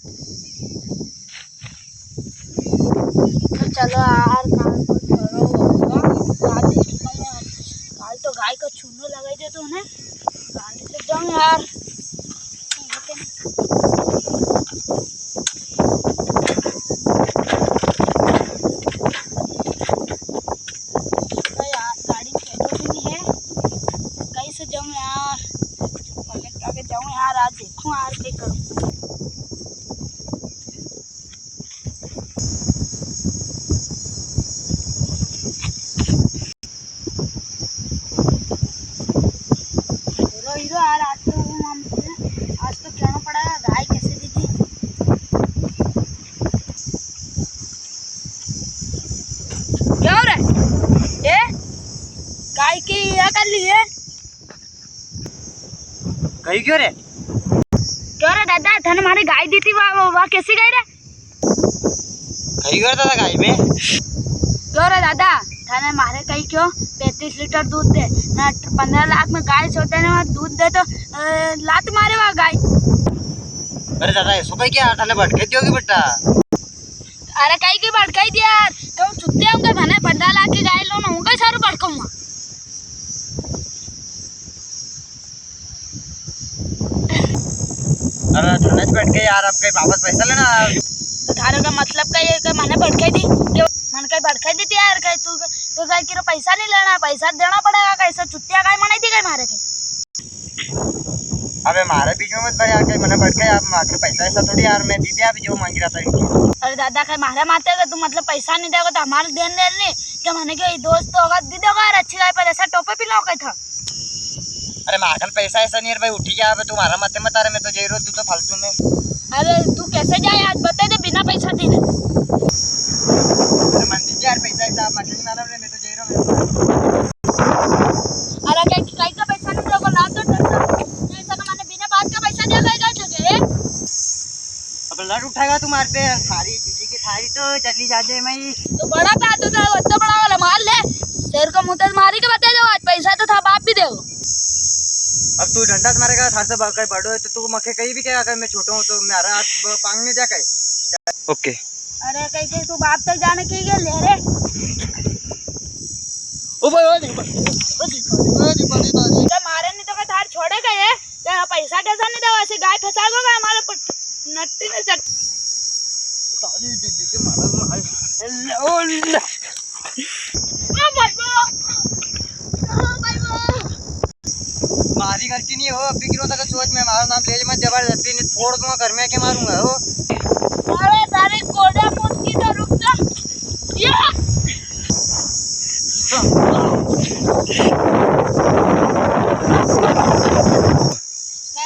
तो चलो यार काल को छोड़ो काल तो गाय को चूनो लगाई दे तूने काल से जाऊँ यार। गाड़ी पेट्रोल भी नहीं है कैसे जाऊँ यार पकड़ के जाऊँ यार आज देखूँ यार क्या करूँ। हीरो यार आज तो कहना पड़ा गाय कैसे दी थी। क्या हो रहा है ये गाय की क्या कर ली है कहीं क्यों रे दादा थाने मारे गाय दी थी वाह कैसी गाय रे कहीं क्यों था गाय में क्यों रे दादा थाने मारे कहीं क्यों 35 लीटर दूध दे ना 15 लाख में गाय सोते ना दूध दे तो लात मारे वहाँ गाय। अरे दादा ऐसा कहीं क्या थाने भटके दियोगी बेटा। अरे कहीं की भटकाई दिया यार क्यों छुट्टे होंगे थाने 15 लाख की गाय लो ना होंगे सारू भटकाऊंगा। अरे थाने बैठ के यार अब कहीं वापस पैसा लेना तो थारे का मतलब का ये मैंने भटकाई दी मन कहीं भटकाई दी थी यार कहीं तू गाय की पैसा नहीं लेना पैसा देना पड़ेगा कैसे छुट्टियाँ गाय मनाई थी कहीं मारे कहीं। अबे मारे बीच में मत यार कहीं मैंने भटके आप मांग पैसा ऐसा थोड़ी यार मैं दीदी अभी जो मांग रहा था इनकी। अरे दादा कहीं मारे मारते तू मतलब पैसा नहीं देगा तो हमारे देन नहीं क्या मैंने क्या दोस्त तो होगा दीदी होगा यार अच्छी गाय पर ऐसा टोपे पिला गया था। अरे माखन पैसा ऐसा नहीं है भाई उठी क्या तुम्हारा मत मत आ रहा मैं तो जय रो तू तो फालतू में। अरे तू कैसे जाए आज बता दे बिना पैसा देने मन दीजिए यार पैसा ऐसा मछली मारा मैं तो जय रो। अरे कहीं का पैसा नहीं दोगे ना तो ऐसा तो मैंने बिना बात का पैसा दिया गया जगह। अब लड़ उठाएगा तुम्हारे पे थारी दीदी की थारी तो चली जाते मैं तो बड़ा बात होता है इतना बड़ा वाला मार ले शेर को मुँह मारी के बता दो आज पैसा तो था बाप भी देगा। अब तू डंडा से मारेगा थार से कहीं बड़ो है तो तू मखे कहीं भी क्या अगर मैं छोटा हूँ तो मेरा हाथ पांग में जा कहीं। ओके अरे कहीं तू बाप तक जाने के लिए ले रे ओ भाई मारे नहीं तो थार छोड़े गए पैसा कैसा नहीं देगा ऐसे गाय फंसा गो हमारे नट्टी में चट मारी गलती नहीं हो अभी गिरो तक सोच में हमारा नाम ले मैं जबरदस्ती नहीं फोड़ दूंगा घर में के मारूंगा हो। अरे सारे कोड़ा मुझ की तो रुक जा ये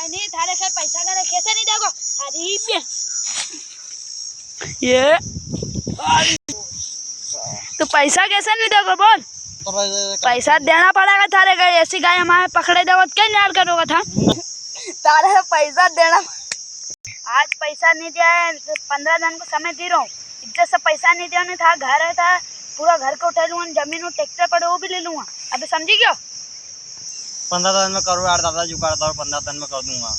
नहीं थारे से पैसा का कैसे नहीं देगो अरे ये तो पैसा कैसे नहीं दोगे बोल पैसा देना पड़ेगा थारे गाय ऐसी गाय हमारे पकड़े दो क्या न्यार करोगा था तारे पैसा देना आज पैसा नहीं दिया है 15 दिन को समय दे रहा हूँ इज्जत से पैसा नहीं दिया नहीं था घर है था पूरा घर को उठा लूँगा जमीन और ट्रैक्टर पड़े वो भी ले लूँगा अभी समझी क्यों 15 दिन में करूँ यार दादा जुगाड़ 15 दिन में कर दूंगा।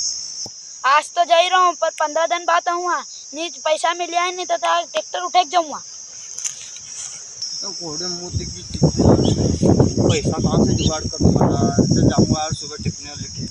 आज तो जा ही रहा हूँ पर 15 दिन बाद आऊँगा नहीं पैसा मिल जाए नहीं तो ट्रैक्टर उठे जाऊँगा। पैसा कहाँ से जुगाड़ करूँगा जाऊँगा यार सुबह टिकने लेके